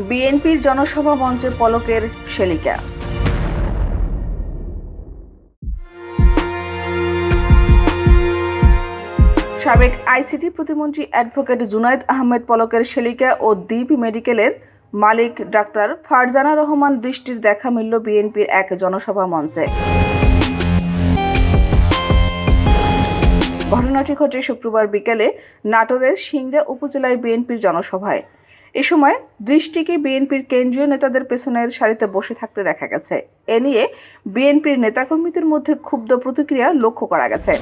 বিএনপির জনসভা মঞ্চে পলকের শেলিকা। সাবেক আইসিটি প্রতিমন্ত্রী অ্যাডভোকেট জুনায়েদ আহমেদ পলকের শেলিকা ও দ্বীপ মেডিকেলের মালিক ডাক্তার ফারজানা রহমান দৃষ্টির দেখা মিলল বিএনপির এক জনসভা মঞ্চে। ঘটনাটি ঘটে শুক্রবার বিকেলে নাটোরের সিংড়া উপজেলায় বিএনপির জনসভায়। এ সময় দৃষ্টিকে বিএনপির কেন্দ্রীয় নেতাদের পেছনের সারিতে বসে থাকতে দেখা গেছে। এ নিয়ে বিএনপির নেতাকর্মীদের মধ্যে ক্ষুব্ধ প্রতিক্রিয়া লক্ষ্য করা গেছে।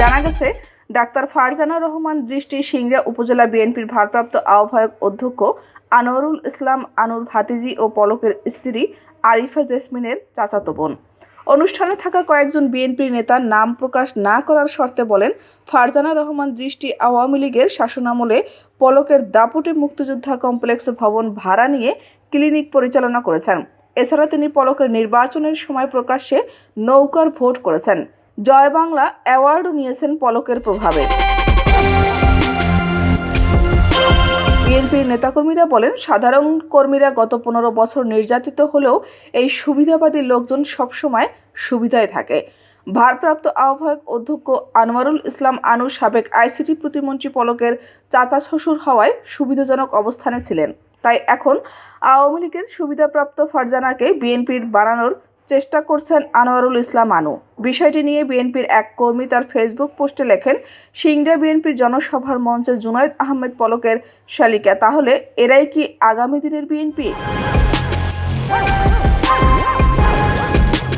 জানা গেছে, ডাক্তার ফারজানা রহমান দৃষ্টি সিংড়া উপজেলা বিএনপির ভারপ্রাপ্ত আহ্বায়ক অধ্যক্ষ আনোয়ারুল ইসলাম আনুর ভাতিজি ও পলকের স্ত্রী আরিফা জেসমিনের চাচাতো বোন। অনুষ্ঠানে থাকা কয়েকজন বিএনপির নেতা নাম প্রকাশ না করার শর্তে বলেন, ফারজানা রহমান দৃষ্টি আওয়ামী লীগের শাসনামলে পলকের দাপুটে মুক্তিযোদ্ধা কমপ্লেক্স ভবন ভাড়া নিয়ে ক্লিনিক পরিচালনা করেছেন। এছাড়া তিনি পলকের নির্বাচনের সময় প্রকাশ্যে নৌকার ভোট করেছেন। জয় বাংলা অ্যাওয়ার্ডও নিয়েছেন পলকের প্রভাবে। বিএনপির নেতাকর্মীরা বলেন, সাধারণ কর্মীরা গত 15 বছর নির্যাতিত হলেও এই সুবিধাবাদী লোকজন সবসময় সুবিধায় থাকে। ভারপ্রাপ্ত আহ্বায়ক অধ্যক্ষ আনোয়ারুল ইসলাম আনু সাবেক আইসিটি প্রতিমন্ত্রী পলকের চাচা শ্বশুর হওয়ায় সুবিধাজনক অবস্থানে ছিলেন। তাই এখন আওয়ামী লীগের সুবিধাপ্রাপ্ত ফারজানাকে বিএনপির বানানোর চেষ্টা করছেন আনোয়ারুল ইসলাম আনু। বিষয়টি নিয়ে বিএনপির এক কর্মী তার ফেসবুক পোস্টে লেখেন, সিংড়া বিএনপির জনসভার মঞ্চে জুনায়েদ আহমেদ পলকের শালিকা, তাহলে এরাই কি আগামী দিনের বিএনপি?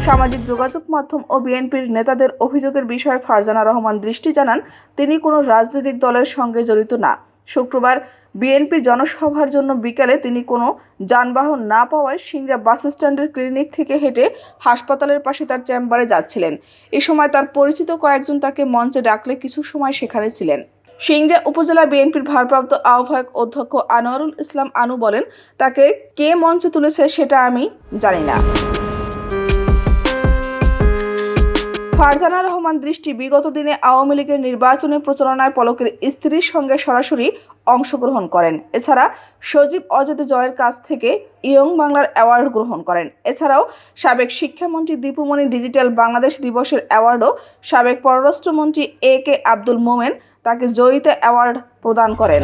সামাজিক যোগাযোগ মাধ্যম ও বিএনপির নেতাদের অভিযোগের বিষয়ে ফারজানা রহমান দৃষ্টি জানান, তিনি কোনো রাজনৈতিক দলের সঙ্গে জড়িত না। শুক্রবার বিএনপির জনসভার জন্য বিকেলে তিনি কোনো যানবাহন না পাওয়ায় সিংড়া বাস স্ট্যান্ডের ক্লিনিক থেকে হেঁটে হাসপাতালের পাশে তার চেম্বারে যাচ্ছিলেন। এ সময় তার পরিচিত কয়েকজন তাকে মঞ্চে ডাকলে কিছু সময় সেখানে ছিলেন। সিংড়া উপজেলা বিএনপির ভারপ্রাপ্ত আহ্বায়ক অধ্যক্ষ আনোয়ারুল ইসলাম আনু বলেন, তাকে কে মঞ্চে তুলেছে সেটা আমি জানি না। ফারজানা রহমান দৃষ্টি বিগত দিনে আওয়ামী লীগের নির্বাচনী প্রচারণায় পলকের স্ত্রীর সঙ্গে সরাসরি অংশগ্রহণ করেন। এছাড়া সজীব অজেদ জয়ের কাছ থেকে ইয়ং বাংলার অ্যাওয়ার্ড গ্রহণ করেন। এছাড়াও সাবেক শিক্ষামন্ত্রী দীপুমণি ডিজিটাল বাংলাদেশ দিবসের অ্যাওয়ার্ডও সাবেক পররাষ্ট্রমন্ত্রী AK আব্দুল মোমেন তাকে জয়িতা অ্যাওয়ার্ড প্রদান করেন।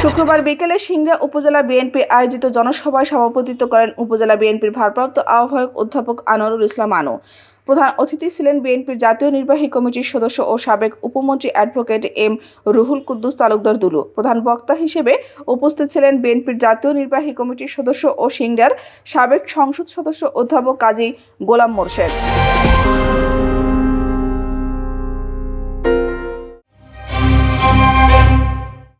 শুক্রবার বিকেলে সিংড়া উপজেলা বিএনপি আয়োজিত জনসভায় সভাপতিত্ব করেন উপজেলা বিএনপির ভারপ্রাপ্ত আহ্বায়ক অধ্যাপক আনোয়ারুল ইসলাম আনু। প্রধান অতিথি ছিলেন বিএনপির জাতীয় নির্বাহী কমিটির সদস্য ও সাবেক উপমন্ত্রী অ্যাডভোকেট এম রুহুল কুদ্দুস তালুকদার দুলু। প্রধান বক্তা হিসেবে উপস্থিত ছিলেন বিএনপির জাতীয় নির্বাহী কমিটির সদস্য ও সিংড়ার সাবেক সংসদ সদস্য অধ্যাপক কাজী গোলাম মোর্শেদ।